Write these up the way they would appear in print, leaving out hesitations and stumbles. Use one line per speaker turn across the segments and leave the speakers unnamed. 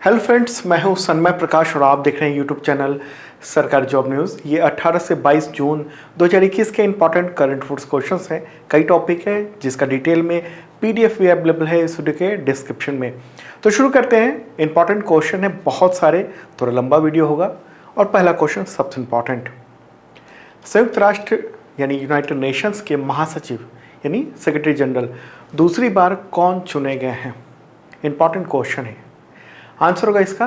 Hello friends, मैं हूं सन्मय प्रकाश और आप देख रहे हैं यूट्यूब चैनल सरकारी जॉब न्यूज़। ये 18 से 22 जून 2021 के इंपॉर्टेंट करंट अफेयर्स क्वेश्चंस हैं। कई टॉपिक है जिसका डिटेल में पीडीएफ भी अवेलेबल है इस वीडियो के डिस्क्रिप्शन में। तो शुरू करते हैं। इंपॉर्टेंट क्वेश्चन है बहुत सारे, थोड़ा लंबा वीडियो होगा। और पहला क्वेश्चन सबसे इंपॉर्टेंट, संयुक्त राष्ट्र यानी यूनाइटेड नेशंस के महासचिव यानी सेक्रेटरी जनरल दूसरी बार कौन चुने गए हैं? इंपॉर्टेंट क्वेश्चन है। आंसर होगा इसका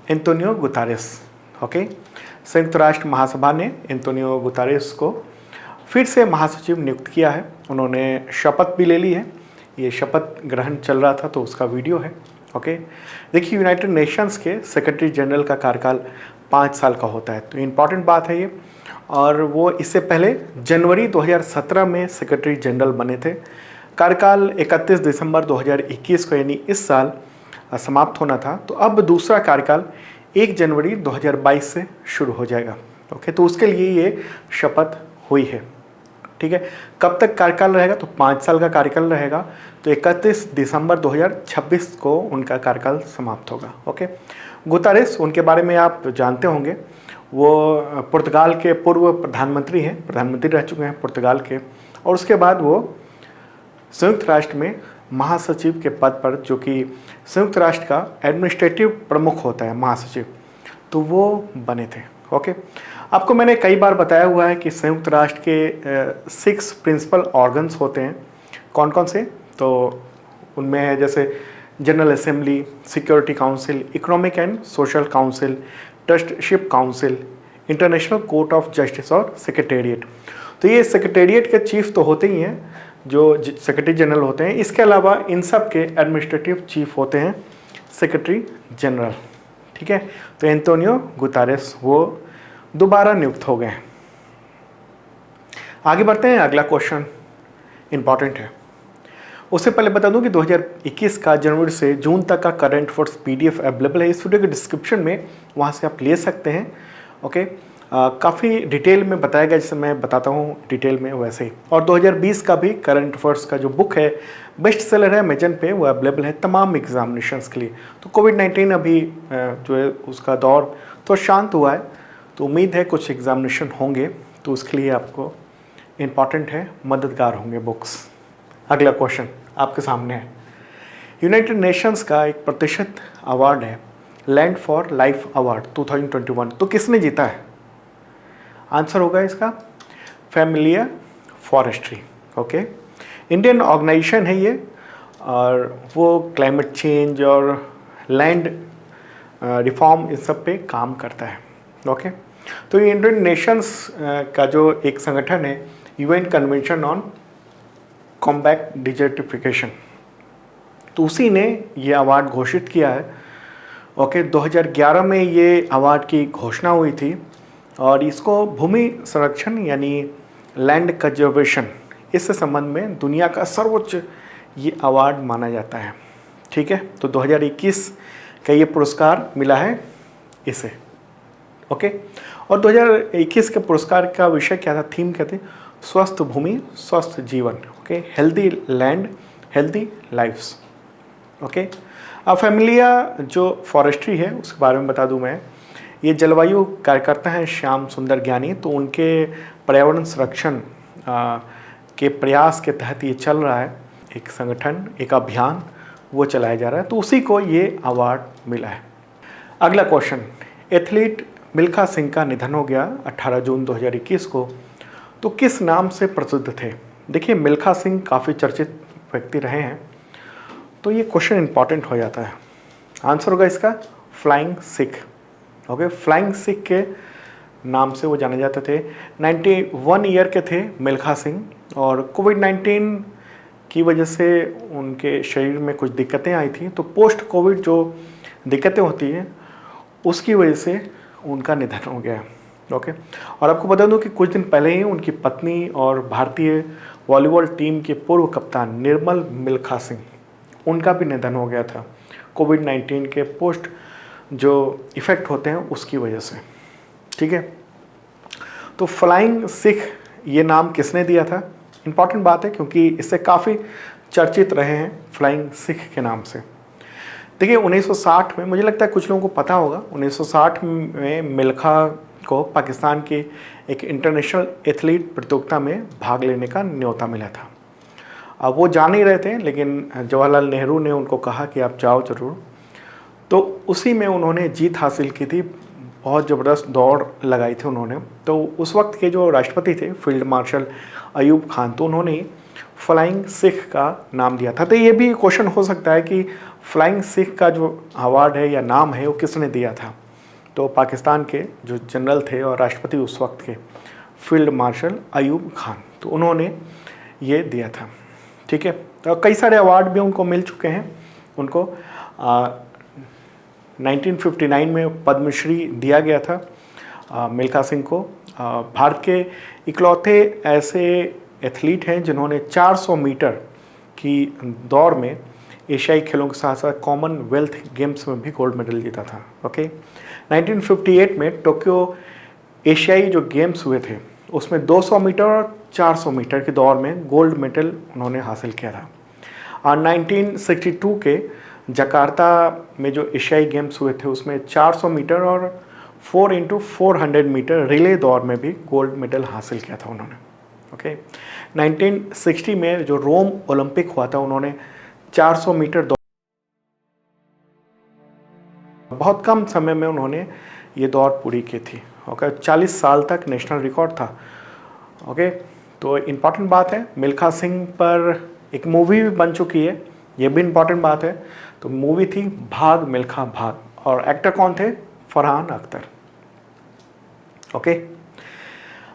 एंटोनियो गुतारेस। ओके, संयुक्त राष्ट्र महासभा ने एंटोनियो गुतारेस को फिर से महासचिव नियुक्त किया है। उन्होंने शपथ भी ले ली है। ये शपथ ग्रहण चल रहा था तो उसका वीडियो है। ओके, देखिए यूनाइटेड नेशंस के सेक्रेटरी जनरल का कार्यकाल 5 साल का होता है, तो इम्पॉर्टेंट बात है ये। और वो इससे पहले जनवरी 2017 में सेक्रेटरी जनरल बने थे। कार्यकाल 31 दिसंबर 2021 को यानी इस साल समाप्त होना था। तो अब दूसरा कार्यकाल 1 जनवरी 2022 से शुरू हो जाएगा। ओके, तो उसके लिए ये शपथ हुई है। ठीक है, कब तक कार्यकाल रहेगा? तो 5 साल का कार्यकाल रहेगा। तो 31 दिसंबर 2026 को उनका कार्यकाल समाप्त होगा। ओके, गुतारेस, उनके बारे में आप जानते होंगे। वो पुर्तगाल के पूर्व प्रधानमंत्री हैं, प्रधानमंत्री रह चुके हैं पुर्तगाल के। और उसके बाद वो संयुक्त राष्ट्र में महासचिव के पद पर, जो कि संयुक्त राष्ट्र का एडमिनिस्ट्रेटिव प्रमुख होता है महासचिव, तो वो बने थे। ओके, आपको मैंने कई बार बताया हुआ है कि संयुक्त राष्ट्र के 6 प्रिंसिपल ऑर्गन्स होते हैं। कौन कौन से? तो उनमें है जैसे general assembly, security council, economic and social council, ट्रस्टशिप council, international court of justice और सेक्रेटेरिएट। तो ये सेक्रेटेरिएट के चीफ तो होते ही हैं, जो सेक्रेटरी जनरल होते हैं। इसके अलावा इन सब के एडमिनिस्ट्रेटिव चीफ होते हैं सेक्रेटरी जनरल। ठीक है, तो एंटोनियो गुतारेस वो दोबारा नियुक्त हो गए हैं। आगे बढ़ते हैं। अगला क्वेश्चन इंपॉर्टेंट है। उससे पहले बता दूं कि 2021 का जनवरी से जून तक का करंट अफेयर्स पीडीएफ अवेलेबल है इस वीडियो के डिस्क्रिप्शन में, वहां से आप ले सकते हैं। ओके, काफ़ी डिटेल में बताया गया, जैसे मैं बताता हूँ डिटेल में वैसे ही। और 2020 का भी करंट अफेयर्स का जो बुक है, बेस्ट सेलर है अमेजन पे, वो अवेलेबल है तमाम एग्जामिनेशंस के लिए। तो कोविड-19 अभी जो है उसका दौर तो शांत हुआ है, तो उम्मीद है कुछ एग्जामिनेशन होंगे, तो उसके लिए आपको इम्पॉर्टेंट है, मददगार होंगे बुक्स। अगला क्वेश्चन आपके सामने है। यूनाइटेड नेशंस का एक प्रतिष्ठित अवार्ड है लैंड फॉर लाइफ अवार्ड 2021, तो किसने जीता है? आंसर होगा इसका Familia forestry. Okay, Indian organization है ये, और वो क्लाइमेट चेंज और लैंड रिफॉर्म इन सब पे काम करता है। ओके, तो यूनाइटेड नेशंस का जो एक संगठन है, UN convention on combat desertification, तो उसी ने ये अवार्ड घोषित किया है। ओके, 2011 में ये अवार्ड की घोषणा हुई थी, और इसको भूमि संरक्षण यानी लैंड कंजर्वेशन, इससे संबंध में दुनिया का सर्वोच्च ये अवार्ड माना जाता है। ठीक है, तो 2021 का ये पुरस्कार मिला है इसे। ओके, और 2021 के पुरस्कार का विषय क्या था, थीम क्या थी? स्वस्थ भूमि स्वस्थ जीवन। Okay, healthy land healthy lifes. Okay, अब फैमिलिया जो फॉरेस्ट्री है उसके बारे में बता दूं मैं। ये जलवायु कार्यकर्ता हैं श्याम सुंदर ज्ञानी, तो उनके पर्यावरण संरक्षण के प्रयास के तहत ये चल रहा है, एक संगठन, एक अभियान वो चलाया जा रहा है, तो उसी को ये अवार्ड मिला है। अगला क्वेश्चन, एथलीट मिल्खा सिंह का निधन हो गया 18 जून 2021 को, तो किस नाम से प्रसिद्ध थे? देखिए, मिल्खा सिंह काफ़ी चर्चित व्यक्ति रहे हैं, तो ये क्वेश्चन इंपॉर्टेंट हो जाता है। आंसर होगा इसका flying Sikh. Okay, flying Sikh के नाम से वो जाने जाते थे। 91 ईयर के थे मिल्खा सिंह, और कोविड-19 की वजह से उनके शरीर में कुछ दिक्कतें आई थी, तो पोस्ट कोविड जो दिक्कतें होती हैं उसकी वजह से उनका निधन हो गया। ओके, और आपको बता दूं कि कुछ दिन पहले ही उनकी पत्नी और भारतीय वॉलीबॉल टीम के पूर्व कप्तान निर्मल मिल्खा सिंह, उनका भी निधन हो गया था कोविड-19 के पोस्ट जो इफ़ेक्ट होते हैं उसकी वजह से। ठीक है, तो फ्लाइंग सिख ये नाम किसने दिया था? इम्पॉर्टेंट बात है, क्योंकि इससे काफ़ी चर्चित रहे हैं फ्लाइंग सिख के नाम से। देखिए 1960 में, मुझे लगता है कुछ लोगों को पता होगा, 1960 में मिल्खा को पाकिस्तान के एक इंटरनेशनल एथलीट प्रतियोगिता में भाग लेने का न्योता मिला था। अब वो जा नहीं रहे थे, लेकिन जवाहरलाल नेहरू ने उनको कहा कि आप जाओ ज़रूर। तो उसी में उन्होंने जीत हासिल की थी, बहुत ज़बरदस्त दौड़ लगाई थी उन्होंने। तो उस वक्त के जो राष्ट्रपति थे फील्ड मार्शल अयूब खान, तो उन्होंने फ्लाइंग सिख का नाम दिया था। तो ये भी क्वेश्चन हो सकता है कि फ्लाइंग सिख का जो अवार्ड है या नाम है वो किसने दिया था। तो पाकिस्तान के जो जनरल थे और राष्ट्रपति उस वक्त के फील्ड मार्शल अयूब खान, तो उन्होंने ये दिया था। ठीक है, तो कई सारे अवार्ड भी उनको मिल चुके हैं। उनको 1959 में पद्मश्री दिया गया था मिल्खा सिंह को। भारत के इकलौते ऐसे एथलीट हैं जिन्होंने 400 मीटर की दौड़ में एशियाई खेलों के साथ साथ कॉमनवेल्थ गेम्स में भी गोल्ड मेडल जीता था। ओके, 1958 में टोक्यो एशियाई जो गेम्स हुए थे उसमें 200 मीटर और 400 मीटर की दौड़ में गोल्ड मेडल उन्होंने हासिल किया था। और 1962 के जकार्ता में जो एशियाई गेम्स हुए थे उसमें 400 मीटर और 4x400 मीटर रिले दौड़ में भी गोल्ड मेडल हासिल किया था उन्होंने। ओके, 1960 में जो रोम ओलंपिक हुआ था उन्होंने 400 मीटर दौड़, बहुत कम समय में उन्होंने ये दौड़ पूरी की थी। ओके, 40 साल तक नेशनल रिकॉर्ड था। ओके, तो इम्पॉर्टेंट बात है, मिल्खा सिंह पर एक मूवी भी बन चुकी है, ये भी इम्पॉर्टेंट बात है। तो मूवी थी भाग मिल्खा भाग, और एक्टर कौन थे? फरहान अख्तर। ओके,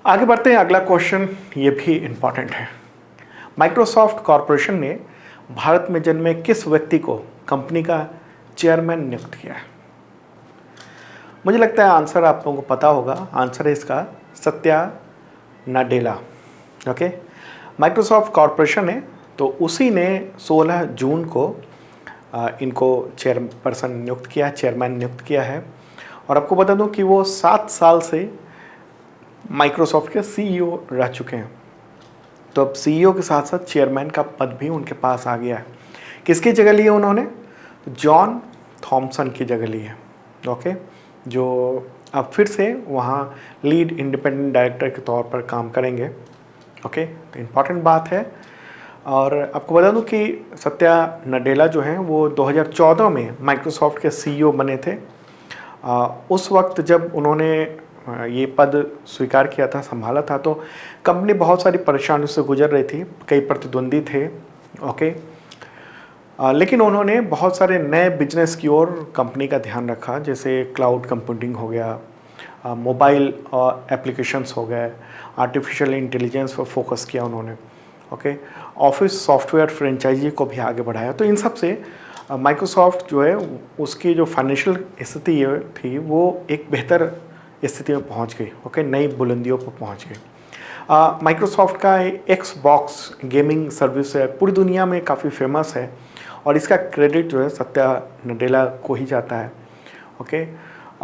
आगे बढ़ते हैं। अगला क्वेश्चन ये भी इम्पॉर्टेंट है। माइक्रोसॉफ्ट कॉरपोरेशन ने भारत में जन्मे किस व्यक्ति को कंपनी का चेयरमैन नियुक्त किया है? मुझे लगता है आंसर आप लोगों को पता होगा। आंसर है इसका Satya Nadella. Okay, Microsoft corporation है तो उसी ने 16 जून को इनको चेयरपर्सन नियुक्त किया, चेयरमैन नियुक्त किया है। और आपको बता दूं कि वो 7 साल से माइक्रोसॉफ्ट के सीईओ रह चुके हैं। तो अब सीईओ के साथ साथ चेयरमैन का पद भी उनके पास आ गया है। किसकी जगह ली है उन्होंने? जॉन थॉमसन की जगह ली है। ओके, जो अब फिर से वहाँ लीड इंडिपेंडेंट डायरेक्टर के तौर पर काम करेंगे। ओके, तो इम्पॉर्टेंट बात है। और आपको बता दूं कि सत्या नाडेला जो हैं वो 2014 में माइक्रोसॉफ्ट के सीईओ बने थे। उस वक्त जब उन्होंने ये पद स्वीकार किया था, संभाला था, तो कंपनी बहुत सारी परेशानियों से गुजर रही थी, कई प्रतिद्वंदी थे। ओके, लेकिन उन्होंने बहुत सारे नए बिजनेस की ओर कंपनी का ध्यान रखा, जैसे क्लाउड कंप्यूटिंग हो गया, मोबाइल एप्लीकेशंस हो गए, आर्टिफिशियल इंटेलिजेंस पर फोकस किया उन्होंने। ओके, ऑफिस सॉफ्टवेयर फ्रेंचाइजी को भी आगे बढ़ाया। तो इन सब से माइक्रोसॉफ्ट जो है उसकी जो फाइनेंशियल स्थिति थी वो एक बेहतर स्थिति में पहुंच गई। ओके, नई बुलंदियों पर पहुंच गई। माइक्रोसॉफ्ट का एक्सबॉक्स गेमिंग सर्विस है, पूरी दुनिया में काफ़ी फेमस है और इसका क्रेडिट जो है सत्या नाडेला को ही जाता है। ओके,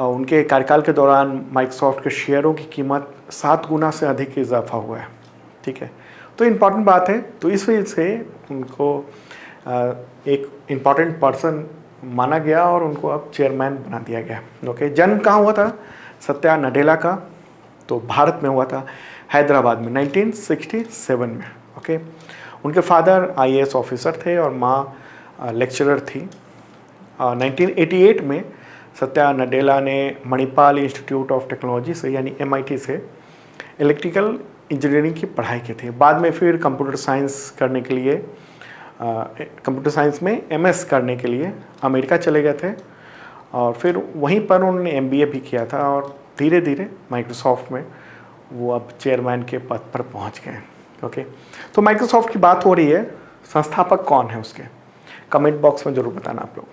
उनके कार्यकाल के दौरान माइक्रोसॉफ्ट के शेयरों की कीमत 7 गुना से अधिक इजाफा हुआ है। ठीक है, तो इम्पॉर्टेंट बात है। तो इस वजह से उनको एक इम्पॉर्टेंट पर्सन माना गया और उनको अब चेयरमैन बना दिया गया। ओके, जन्म कहाँ हुआ था सत्या नाडेला का? तो भारत में हुआ था, हैदराबाद में 1967 में। ओके, उनके फादर आईएएस ऑफिसर थे और माँ लेक्चरर थी। 1988 में सत्या नाडेला ने मणिपाल इंस्टीट्यूट ऑफ टेक्नोलॉजी से यानी MIT से इलेक्ट्रिकल इंजीनियरिंग की पढ़ाई की थी। बाद में फिर कंप्यूटर साइंस करने के लिए कंप्यूटर साइंस में MS करने के लिए अमेरिका चले गए थे और फिर वहीं पर उन्होंने MBA भी किया था और धीरे धीरे माइक्रोसॉफ्ट में वो अब चेयरमैन के पद पर पहुंच गए। ओके, तो माइक्रोसॉफ्ट की बात हो रही है, संस्थापक कौन है उसके? कमेंट बॉक्स में ज़रूर बताना आप लोग।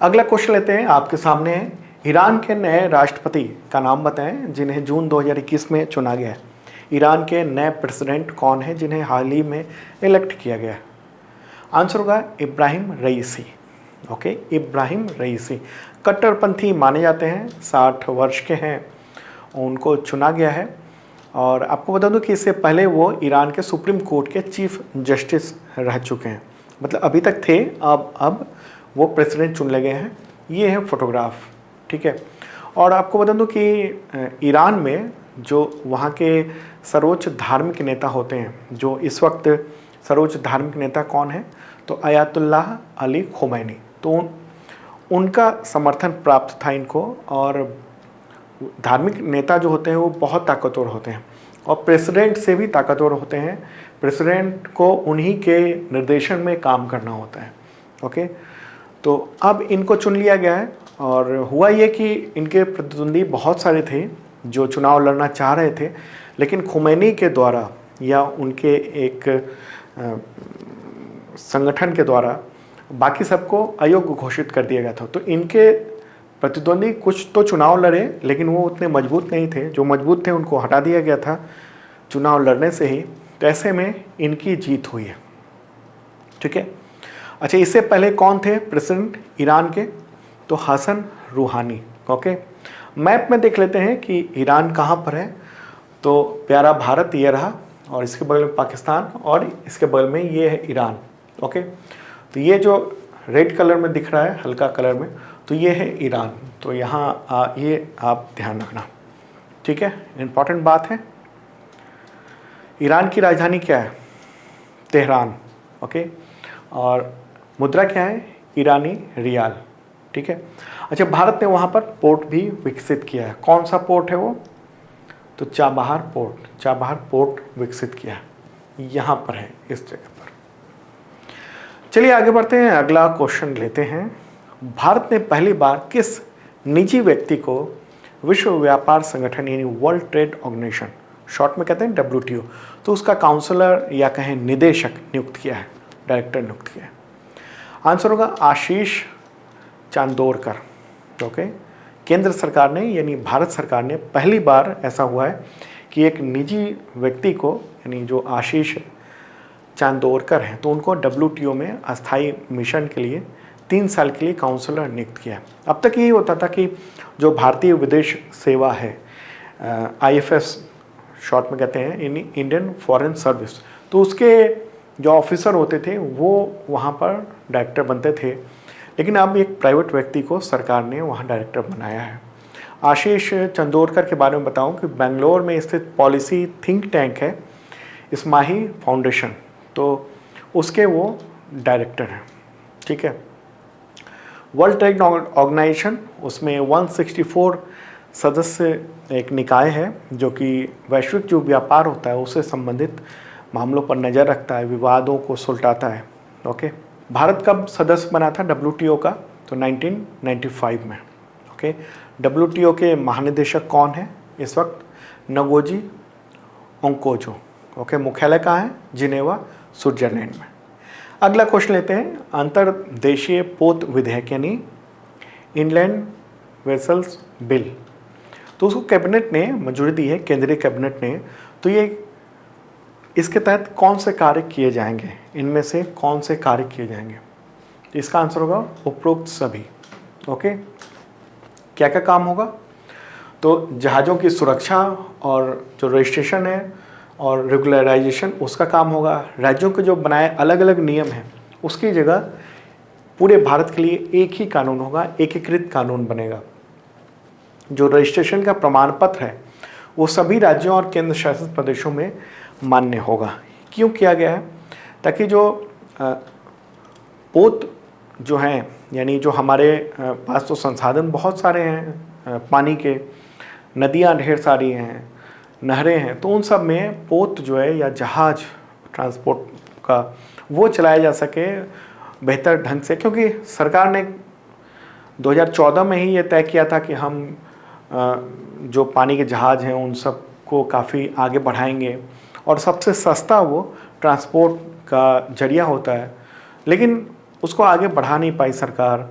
अगला क्वेश्चन लेते हैं, आपके सामने है, ईरान के नए राष्ट्रपति का नाम बताएं जिन्हें जून 2021 में चुना गया है। ईरान के नए प्रेसिडेंट कौन है जिन्हें हाल ही में इलेक्ट किया गया है? आंसर होगा इब्राहिम रईसी। ओके, इब्राहिम रईसी कट्टरपंथी माने जाते हैं, 60 वर्ष के हैं, उनको चुना गया है। और आपको बता दूं कि इससे पहले वो ईरान के सुप्रीम कोर्ट के चीफ जस्टिस रह चुके हैं, मतलब अभी तक थे, अब वो प्रेसिडेंट चुन ले गए हैं। ये है फोटोग्राफ, ठीक है। और आपको बता दूं कि ईरान में जो वहाँ के सर्वोच्च धार्मिक नेता होते हैं, जो इस वक्त सर्वोच्च धार्मिक नेता कौन है, तो अयातुल्लाह अली खोमैनी, तो उनका समर्थन प्राप्त था इनको। और धार्मिक नेता जो होते हैं वो बहुत ताकतवर होते हैं और प्रेसिडेंट से भी ताकतवर होते हैं। प्रेसिडेंट को उन्हीं के निर्देशन में काम करना होता है। ओके, तो अब इनको चुन लिया गया है। और हुआ ये कि इनके प्रतिद्वंदी बहुत सारे थे जो चुनाव लड़ना चाह रहे थे, लेकिन खुमैनी के द्वारा या उनके एक संगठन के द्वारा बाकी सबको अयोग्य घोषित कर दिया गया था। तो इनके प्रतिद्वंदी कुछ तो चुनाव लड़े, लेकिन वो उतने मजबूत नहीं थे। जो मजबूत थे उनको हटा दिया गया था चुनाव लड़ने से ही। तो ऐसे में इनकी जीत हुई है, ठीक है। अच्छा, इससे पहले कौन थे प्रेसिडेंट ईरान के, तो हसन रूहानी। ओके, मैप में देख लेते हैं कि ईरान कहाँ पर है। तो प्यारा भारत ये रहा, और इसके बगल में पाकिस्तान, और इसके बगल में ये है ईरान। ओके, तो ये जो रेड कलर में दिख रहा है, हल्का कलर में, तो ये है ईरान। तो यहाँ ये आप ध्यान रखना, ठीक है, इम्पॉर्टेंट बात है। ईरान की राजधानी क्या है, तेहरान। ओके, और मुद्रा क्या है, ईरानी रियाल, ठीक है। अच्छा, भारत ने वहाँ पर पोर्ट भी विकसित किया है। कौन सा पोर्ट है वो, तो चाबहार पोर्ट। चाबहार पोर्ट विकसित किया है, यहाँ पर है, इस जगह पर। चलिए आगे बढ़ते हैं, अगला क्वेश्चन लेते हैं। भारत ने पहली बार किस निजी व्यक्ति को विश्व व्यापार संगठन यानी वर्ल्ड ट्रेड ऑर्गेनाइजेशन, शॉर्ट में कहते हैं WTO, तो उसका काउंसलर या कहें निदेशक नियुक्त किया है, डायरेक्टर नियुक्त किया है। आंसर होगा आशीष चांदोरकर। ओके, केंद्र सरकार ने यानी भारत सरकार ने पहली बार ऐसा हुआ है कि एक निजी व्यक्ति को, यानी जो आशीष चांदोरकर हैं, तो उनको WTO में अस्थायी मिशन के लिए 3 साल के लिए काउंसलर नियुक्त किया। अब तक यही होता था कि जो भारतीय विदेश सेवा है, IFS शॉर्ट में कहते हैं, यानी इंडियन फॉरेन सर्विस, तो उसके जो ऑफिसर होते थे वो वहाँ पर डायरेक्टर बनते थे। लेकिन अब एक प्राइवेट व्यक्ति को सरकार ने वहाँ डायरेक्टर बनाया है। आशीष चंदोरकर के बारे में बताऊं कि बेंगलोर में स्थित पॉलिसी थिंक टैंक है इस्माही फाउंडेशन, तो उसके वो डायरेक्टर हैं, ठीक है। वर्ल्ड ट्रेड ऑर्गेनाइजेशन, उसमें 164 सदस्य एक निकाय है जो कि वैश्विक जो व्यापार होता है उससे संबंधित मामलों पर नज़र रखता है, विवादों को सुलझाता है। ओके, भारत कब सदस्य बना था WTO का, तो 1995 में। ओके, WTO के महानिदेशक कौन है इस वक्त, नगोजी ओंकोजो। ओके, मुख्यालय कहाँ है, जिनेवा, स्विट्जरलैंड में। अगला क्वेश्चन लेते हैं, अंतर्देशीय पोत विधेयक यानी इनलैंड वेसल्स बिल, तो उसको कैबिनेट ने मंजूरी दी है, केंद्रीय कैबिनेट ने। तो ये इसके तहत कौन से कार्य किए जाएंगे, इनमें से कौन से कार्य किए जाएंगे, तो इसका आंसर होगा उपरोक्त सभी। ओके, क्या क्या काम होगा, तो जहाज़ों की सुरक्षा और जो रजिस्ट्रेशन है और रेगुलराइजेशन उसका काम होगा। राज्यों के जो बनाए अलग अलग नियम हैं उसकी जगह पूरे भारत के लिए एक ही कानून होगा, एकीकृत कानून बनेगा। जो रजिस्ट्रेशन का प्रमाण पत्र है वो सभी राज्यों और केंद्र शासित प्रदेशों में मान्य होगा। क्यों किया गया है, ताकि जो पोत जो हैं, यानी जो हमारे पास तो संसाधन बहुत सारे हैं, पानी के, नदियाँ ढेर सारी हैं, नहरें हैं, तो उन सब में पोत जो है या जहाज ट्रांसपोर्ट का वो चलाया जा सके बेहतर ढंग से। क्योंकि सरकार ने 2014 में ही ये तय किया था कि हम जो पानी के जहाज़ हैं उन सब को काफ़ी आगे बढ़ाएंगे, और सबसे सस्ता वो ट्रांसपोर्ट का जरिया होता है, लेकिन उसको आगे बढ़ा नहीं पाई सरकार।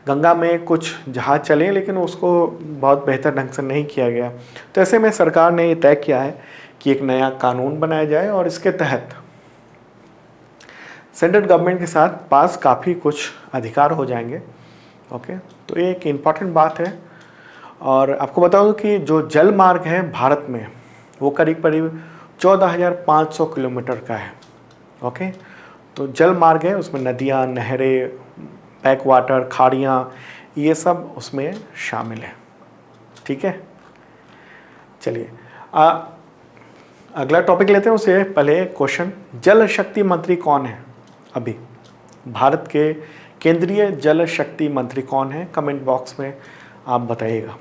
गंगा में कुछ जहाज चले लेकिन उसको बहुत बेहतर ढंग से नहीं किया गया। तो ऐसे में सरकार ने ये तय किया है कि एक नया कानून बनाया जाए और इसके तहत सेंट्रल गवर्नमेंट के साथ पास काफ़ी कुछ अधिकार हो जाएंगे। ओके, तो ये एक इम्पॉर्टेंट बात है। और आपको बताऊँ कि जो जल मार्ग है भारत में वो करीब करीब 14,500 किलोमीटर का है। ओके, तो जल मार्ग है, उसमें नदियाँ, नहरें, बैक वाटर, खाड़ियाँ, ये सब उसमें शामिल है। ठीक है, चलिए अगला टॉपिक लेते हैं। उससे पहले क्वेश्चन, जल शक्ति मंत्री कौन है अभी? भारत के केंद्रीय जल शक्ति मंत्री कौन है? कमेंट बॉक्स में आप बताइएगा।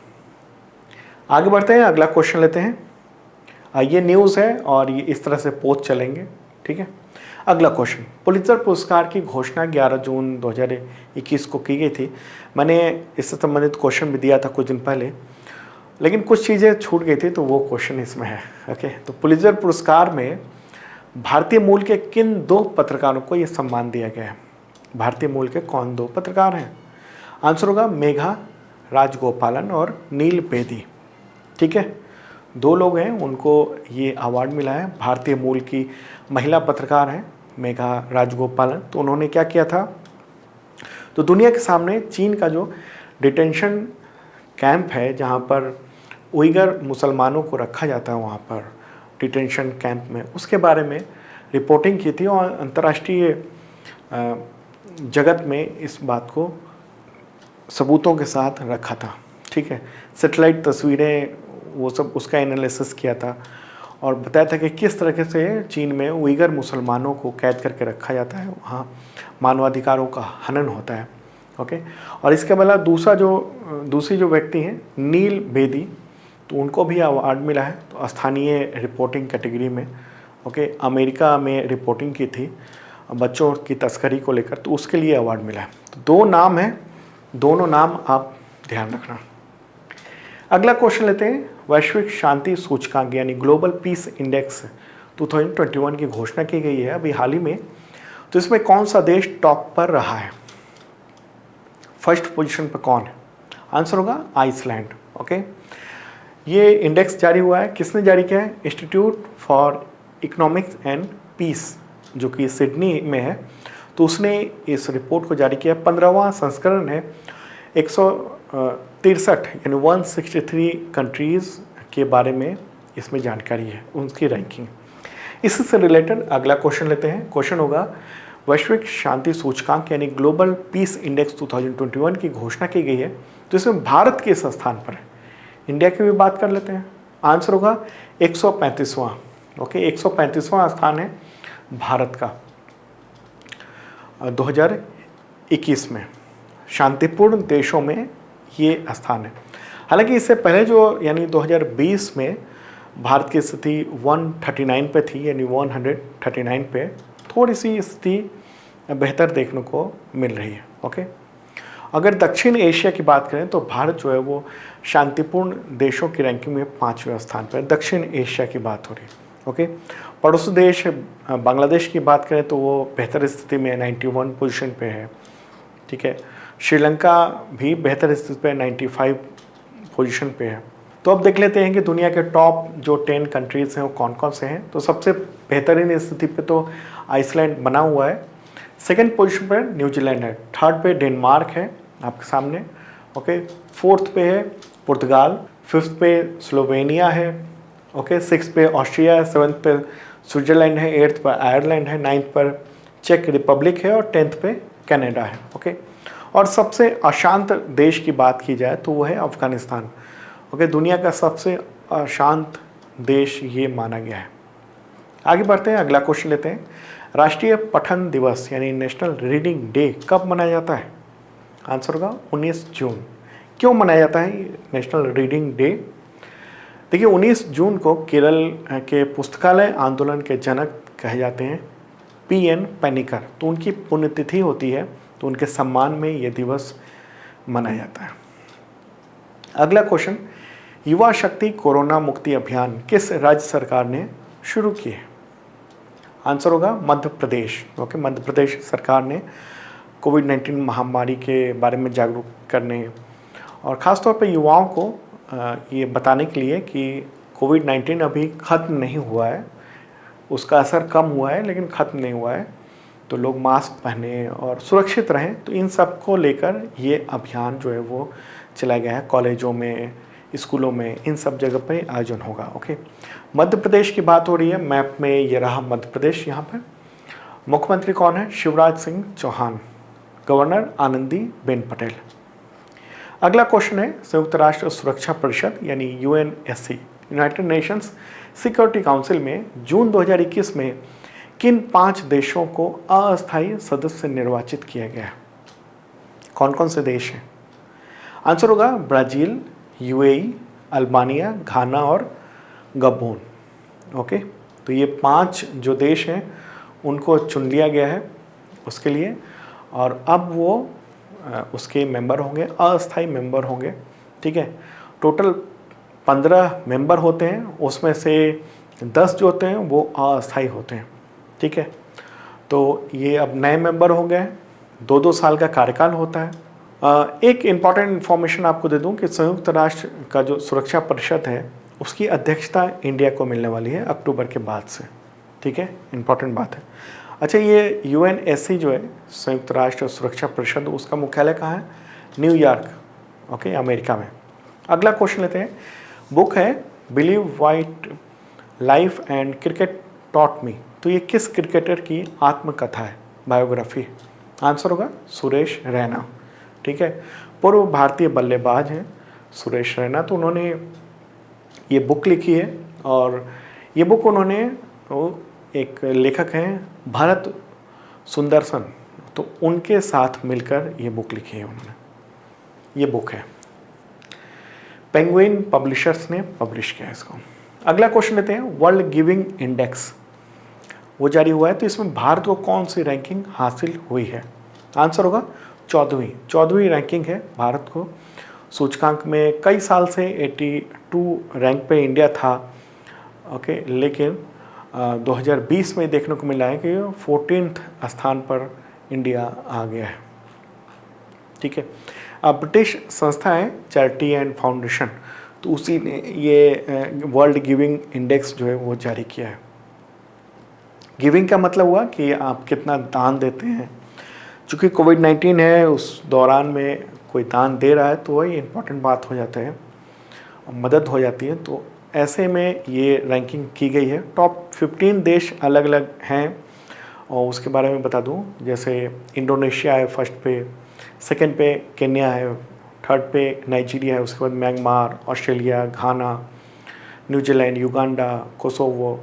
आगे बढ़ते हैं, अगला क्वेश्चन लेते हैं। ये न्यूज़ है और ये इस तरह से पोस्ट चलेंगे। ठीक है, अगला क्वेश्चन, पुलित्जर पुरस्कार की घोषणा 11 जून 2021 को की गई थी। मैंने इससे संबंधित क्वेश्चन भी दिया था कुछ दिन पहले, लेकिन कुछ चीज़ें छूट गई थी, तो वो क्वेश्चन इसमें है। ओके, तो पुलित्जर पुरस्कार में भारतीय मूल के किन 2 पत्रकारों को ये सम्मान दिया गया है? भारतीय मूल के कौन 2 पत्रकार हैं? आंसर होगा मेघा राजगोपालन और नील बेदी। ठीक है, 2 लोग हैं, उनको ये अवार्ड मिला है। भारतीय मूल की महिला पत्रकार हैं मेघा राजगोपालन। तो उन्होंने क्या किया था, तो दुनिया के सामने चीन का जो डिटेंशन कैंप है, जहाँ पर उइगर मुसलमानों को रखा जाता है, वहाँ पर डिटेंशन कैंप में, उसके बारे में रिपोर्टिंग की थी और अंतर्राष्ट्रीय जगत में इस बात को सबूतों के साथ रखा था। ठीक है, सैटेलाइट तस्वीरें, वो सब उसका एनालिसिस किया था और बताया था कि किस तरीके से चीन में उइगर मुसलमानों को कैद करके रखा जाता है, वहाँ मानवाधिकारों का हनन होता है। ओके, और इसके अलावा दूसरी जो व्यक्ति हैं नील बेदी, तो उनको भी अवार्ड मिला है, तो स्थानीय रिपोर्टिंग कैटेगरी में। ओके, अमेरिका में रिपोर्टिंग की थी बच्चों की तस्करी को लेकर, तो उसके लिए अवार्ड मिला है। तो 2 नाम हैं, दोनों नाम आप ध्यान रखना। अगला क्वेश्चन लेते हैं, वैश्विक शांति सूचकांक यानी ग्लोबल पीस इंडेक्स 2021 की घोषणा की गई है अभी हाल ही में। तो इसमें कौन सा देश टॉप पर रहा है? फर्स्ट पोजीशन पर कौन है? आंसर होगा आइसलैंड। ओके, ये इंडेक्स जारी हुआ है, किसने जारी किया है? Institute for economics and peace, जो कि सिडनी में है, तो उसने इस रिपोर्ट को जारी किया। 15वां संस्करण है। 163 यानी 163 कंट्रीज़ के बारे में इसमें जानकारी है, उनकी रैंकिंग। इससे रिलेटेड अगला क्वेश्चन लेते हैं। क्वेश्चन होगा, वैश्विक शांति सूचकांक यानी ग्लोबल पीस इंडेक्स 2021 की घोषणा की गई है, तो इसमें भारत किस स्थान पर है? इंडिया की भी बात कर लेते हैं। आंसर होगा 135वां। ओके, 135वां स्थान है भारत का 2021 में। शांतिपूर्ण देशों में ये स्थान है। हालांकि इससे पहले जो यानी 2020 में भारत की स्थिति 139 पे थी, यानी 139 पे थोड़ी सी स्थिति बेहतर देखने को मिल रही है। ओके, अगर दक्षिण एशिया की बात करें तो भारत जो है वो शांतिपूर्ण देशों की रैंकिंग में 5वें स्थान पर, दक्षिण एशिया की बात हो रही है। ओके, पड़ोसी देश बांग्लादेश की बात करें तो वो बेहतर स्थिति में 91 पोजीशन पे है। ठीक है, श्रीलंका भी बेहतर स्थिति पे 95 पोजीशन पे है। तो अब देख लेते हैं कि दुनिया के टॉप जो 10 कंट्रीज़ हैं वो कौन कौन से हैं। तो सबसे बेहतरीन स्थिति पे तो आइसलैंड बना हुआ है, सेकंड पोजीशन पर न्यूजीलैंड है, थर्ड पे डेनमार्क है आपके सामने। ओके, फोर्थ पे है पुर्तगाल, फिफ्थ पे स्लोवेनिया है। ओके, सिक्स पे ऑस्ट्रिया है, सेवन्थ पे स्विट्ज़रलैंड है, एट्थ पर आयरलैंड है, नाइन्थ पर चेक रिपब्लिक है और 10th पे कनाडा है। ओके, और सबसे अशांत देश की बात की जाए तो वो है अफ़गानिस्तान। ओके, दुनिया का सबसे अशांत देश ये माना गया है। आगे बढ़ते हैं, अगला क्वेश्चन लेते हैं। राष्ट्रीय पठन दिवस यानी नेशनल रीडिंग डे कब मनाया जाता है? आंसर होगा 19 जून। क्यों मनाया जाता है नेशनल रीडिंग डे? देखिए, 19 जून को केरल के पुस्तकालय आंदोलन के जनक कहे जाते हैं PN पेनिकर, तो उनकी पुण्यतिथि होती है, तो उनके सम्मान में ये दिवस मनाया जाता है। अगला क्वेश्चन, युवा शक्ति कोरोना मुक्ति अभियान किस राज्य सरकार ने शुरू की है? आंसर होगा मध्य प्रदेश। ओके, मध्य प्रदेश सरकार ने कोविड-19 महामारी के बारे में जागरूक करने और ख़ासतौर पर युवाओं को ये बताने के लिए कि कोविड-19 अभी ख़त्म नहीं हुआ है, उसका असर कम हुआ है लेकिन ख़त्म नहीं हुआ है, तो लोग मास्क पहने और सुरक्षित रहें। तो इन सब को लेकर ये अभियान जो है वो चलाया गया है। कॉलेजों में, स्कूलों में, इन सब जगह पर आयोजन होगा। ओके, मध्य प्रदेश की बात हो रही है, मैप में ये रहा मध्य प्रदेश। यहाँ पर मुख्यमंत्री कौन है? शिवराज सिंह चौहान। गवर्नर आनंदीबेन पटेल। अगला क्वेश्चन है संयुक्त राष्ट्र सुरक्षा परिषद यानी UNSC, United Nations security council में जून 2021 में किन 5 देशों को अस्थायी सदस्य निर्वाचित किया गया? कौन कौन से देश हैं? आंसर होगा ब्राज़ील, यूएई, अल्बानिया, घाना और गबोन। ओके, तो ये 5 जो देश हैं उनको चुन लिया गया है उसके लिए, और अब वो उसके मेंबर होंगे, अस्थायी मेंबर होंगे। ठीक है, टोटल 15 मेंबर होते हैं, उसमें से 10 जो होते हैं वो अस्थायी होते हैं। ठीक है, तो ये अब नए मेंबर हो गए, 2-2 साल का कार्यकाल होता है। एक इम्पॉर्टेंट इन्फॉर्मेशन आपको दे दूं कि संयुक्त राष्ट्र का जो सुरक्षा परिषद है उसकी अध्यक्षता इंडिया को मिलने वाली है अक्टूबर के बाद से। ठीक है, इम्पॉर्टेंट बात है। अच्छा, ये यूएनएससी जो है संयुक्त राष्ट्र सुरक्षा परिषद, उसका मुख्यालय कहाँ है? न्यूयॉर्क, ओके, अमेरिका में। अगला क्वेश्चन लेते हैं। बुक है believe what life and cricket taught me, तो ये किस क्रिकेटर की आत्मकथा है, बायोग्राफी? आंसर होगा सुरेश रैना। ठीक है, पूर्व भारतीय बल्लेबाज हैं सुरेश रैना, तो उन्होंने ये बुक लिखी है, और ये बुक उन्होंने, एक लेखक हैं भरत सुंदरसन, तो उनके साथ मिलकर ये बुक लिखी है उन्होंने। ये बुक है, पेंगुइन पब्लिशर्स ने पब्लिश किया है इसको। अगला क्वेश्चन लेते हैं। वर्ल्ड गिविंग इंडेक्स वो जारी हुआ है, तो इसमें भारत को कौन सी रैंकिंग हासिल हुई है? आंसर होगा 14वीं रैंकिंग है भारत को। सूचकांक में कई साल से 82 रैंक पे इंडिया था, ओके, लेकिन 2020 में देखने को मिला है कि 14वें स्थान पर इंडिया आ गया है। ठीक है, ब्रिटिश संस्था है चैरिटी एंड फाउंडेशन, तो उसी ने ये वर्ल्ड गिविंग इंडेक्स जो है वो जारी किया है। गिविंग का मतलब हुआ कि आप कितना दान देते हैं। चूँकि कोविड-19 है, उस दौरान में कोई दान दे रहा है तो वही इम्पॉर्टेंट बात हो जाता है, मदद हो जाती है। तो ऐसे में ये रैंकिंग की गई है। टॉप 15 देश अलग अलग हैं, और उसके बारे में बता दूं, जैसे इंडोनेशिया है फर्स्ट पे, सेकंड पे केन्या है, थर्ड पे नाइजीरिया है, उसके बाद Myanmar, Australia, Ghana, New Zealand, Uganda, Kosovo,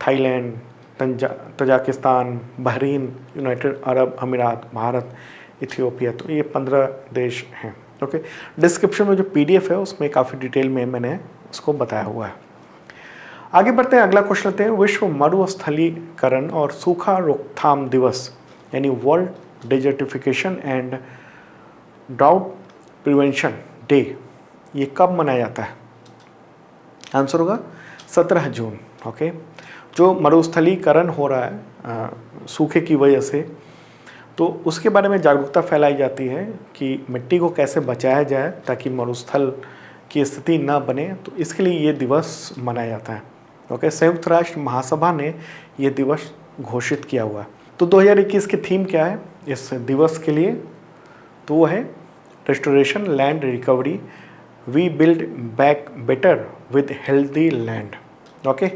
Thailand, Tajikistan, Bahrain, United Arab Emirates, Bharat, Ethiopia. तो ये 15 देश हैं। ओके, डिस्क्रिप्शन में जो पीडीएफ है उसमें काफ़ी डिटेल में मैंने उसको बताया हुआ है। आगे बढ़ते हैं, अगला क्वेश्चन लेते हैं। विश्व मरुस्थलीकरण और सूखा रोकथाम दिवस यानी world desertification and drought prevention day ये कब मनाया जाता है? आंसर होगा 17 जून। ओके, जो मरुस्थलीकरण हो रहा है सूखे की वजह से, तो उसके बारे में जागरूकता फैलाई जाती है कि मिट्टी को कैसे बचाया जाए ताकि मरुस्थल की स्थिति न बने, तो इसके लिए ये दिवस मनाया जाता है। ओके, संयुक्त राष्ट्र महासभा ने ये दिवस घोषित किया हुआ है। तो 2021 की थीम क्या है इस दिवस के लिए? तो वो है restoration land recovery, we build back better with healthy land. Okay,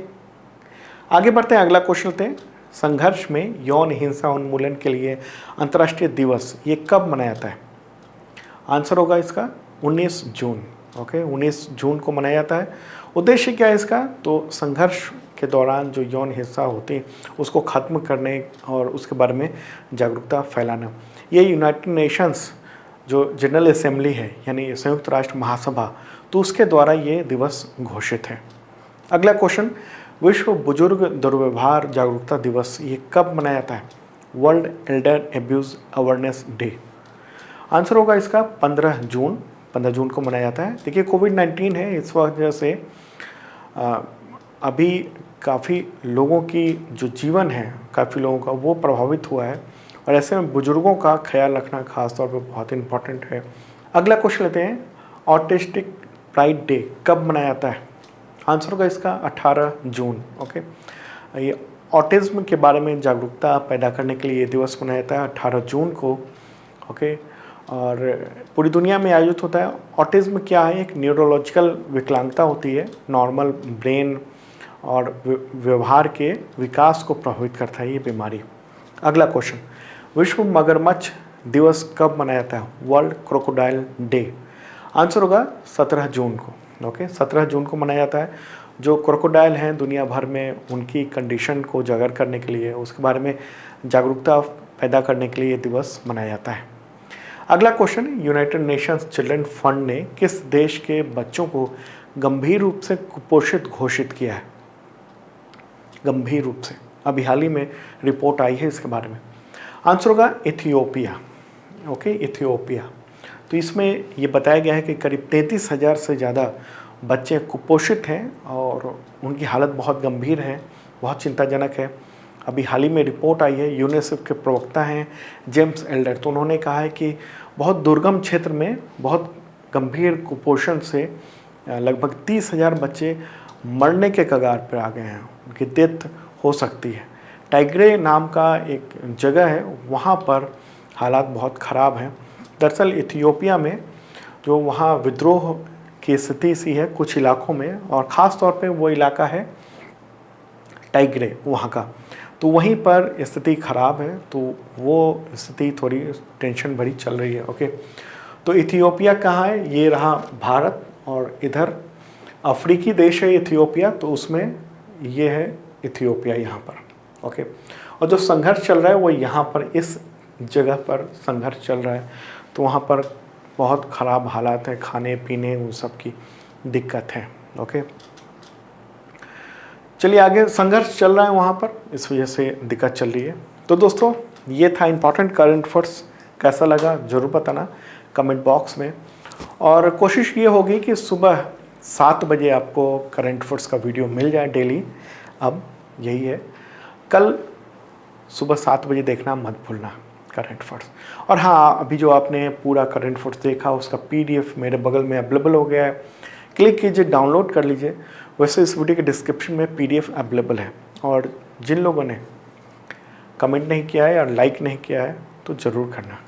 आगे बढ़ते हैं, अगला क्वेश्चन लेते हैं। संघर्ष में यौन हिंसा उन्मूलन के लिए अंतर्राष्ट्रीय दिवस ये कब मनाया जाता है? आंसर होगा इसका 19 जून। ओके, 19 जून को मनाया जाता है। उद्देश्य क्या है इसका? तो संघर्ष के दौरान जो यौन हिंसा होती है उसको ख़त्म करने और उसके बारे में जागरूकता फैलाना। ये यूनाइटेड नेशंस जो जनरल असेंबली है यानी संयुक्त राष्ट्र महासभा, तो उसके द्वारा ये दिवस घोषित है। अगला क्वेश्चन, विश्व बुजुर्ग दुर्व्यवहार जागरूकता दिवस ये कब मनाया जाता है? World Elder abuse awareness day. Answer होगा इसका 15 जून को मनाया जाता है। देखिए, कोविड-19 है, इस वजह से अभी काफ़ी लोगों की जो जीवन है, काफ़ी लोगों का वो प्रभावित हुआ है, और ऐसे में बुजुर्गों का ख्याल रखना खास तौर पे बहुत इम्पोर्टेंट है। अगला क्वेश्चन लेते हैं, ऑटिस्टिक प्राइड डे कब मनाया जाता है? आंसर होगा इसका 18 जून। ओके, ये ऑटिज्म के बारे में जागरूकता पैदा करने के लिए ये दिवस मनाया जाता है 18 जून को। ओके, और पूरी दुनिया में आयोजित होता है। ऑटिज्म क्या है? एक न्यूरोलॉजिकल विकलांगता होती है, नॉर्मल ब्रेन और व्यवहार के विकास को प्रभावित करता है ये बीमारी। अगला क्वेश्चन, विश्व मगरमच्छ दिवस कब मनाया जाता है? World crocodile day. आंसर होगा 17 जून को। ओके, 17 जून को मनाया जाता है। जो क्रोकोडाइल हैं दुनिया भर में, उनकी कंडीशन को उजागर करने के लिए, उसके बारे में जागरूकता पैदा करने के लिए ये दिवस मनाया जाता है। अगला question, United Nations children fund ने किस देश के बच्चों को गंभीर रूप से कुपोषित घोषित किया है? गंभीर रूप से, अभी हाल ही में रिपोर्ट आई है इसके बारे में। आंसर होगा इथियोपिया। Okay, Ethiopia. तो इसमें ये बताया गया है कि करीब 33,000 से ज़्यादा बच्चे कुपोषित हैं और उनकी हालत बहुत गंभीर है, बहुत चिंताजनक है। अभी हाल ही में रिपोर्ट आई है, यूनिसेफ के प्रवक्ता हैं जेम्स एल्डर, तो उन्होंने कहा है कि बहुत दुर्गम क्षेत्र में बहुत गंभीर कुपोषण से लगभग 30,000 बच्चे मरने के कगार पर आ गए हैं, उनकी डेथ हो सकती है। टाइग्रे नाम का एक जगह है, वहाँ पर हालात बहुत ख़राब हैं। दरअसल इथियोपिया में जो वहाँ विद्रोह की स्थिति सी है कुछ इलाकों में, और ख़ास तौर पे वो इलाका है टाइग्रे वहाँ का, तो वहीं पर स्थिति ख़राब है, तो वो स्थिति थोड़ी टेंशन भरी चल रही है। ओके, तो इथियोपिया कहाँ है? ये रहा भारत, और इधर अफ्रीकी देश है इथियोपिया, तो उसमें ये है इथियोपिया यहाँ पर। ओके, और जो संघर्ष चल रहा है वो यहाँ पर इस जगह पर संघर्ष चल रहा है, तो वहाँ पर बहुत ख़राब हालात है, खाने पीने उन सब की दिक्कत है। ओके, चलिए आगे, संघर्ष चल रहा है वहाँ पर, इस वजह से दिक्कत चल रही है। तो दोस्तों ये था इम्पॉर्टेंट करंट अफेयर्स। कैसा लगा ज़रूर बताना कमेंट बॉक्स में, और कोशिश ये होगी कि सुबह 7 बजे आपको करंट अफेयर्स का वीडियो मिल जाए डेली। अब यही है, कल सुबह 7 बजे देखना मत भूलना करंट अफेयर्स। और हाँ, अभी जो आपने पूरा करंट अफेयर्स देखा उसका PDF मेरे बगल में अवेलेबल हो गया है, क्लिक कीजिए, डाउनलोड कर लीजिए। वैसे इस वीडियो के डिस्क्रिप्शन में PDF अवेलेबल है, और जिन लोगों ने कमेंट नहीं किया है और लाइक नहीं किया है तो ज़रूर करना।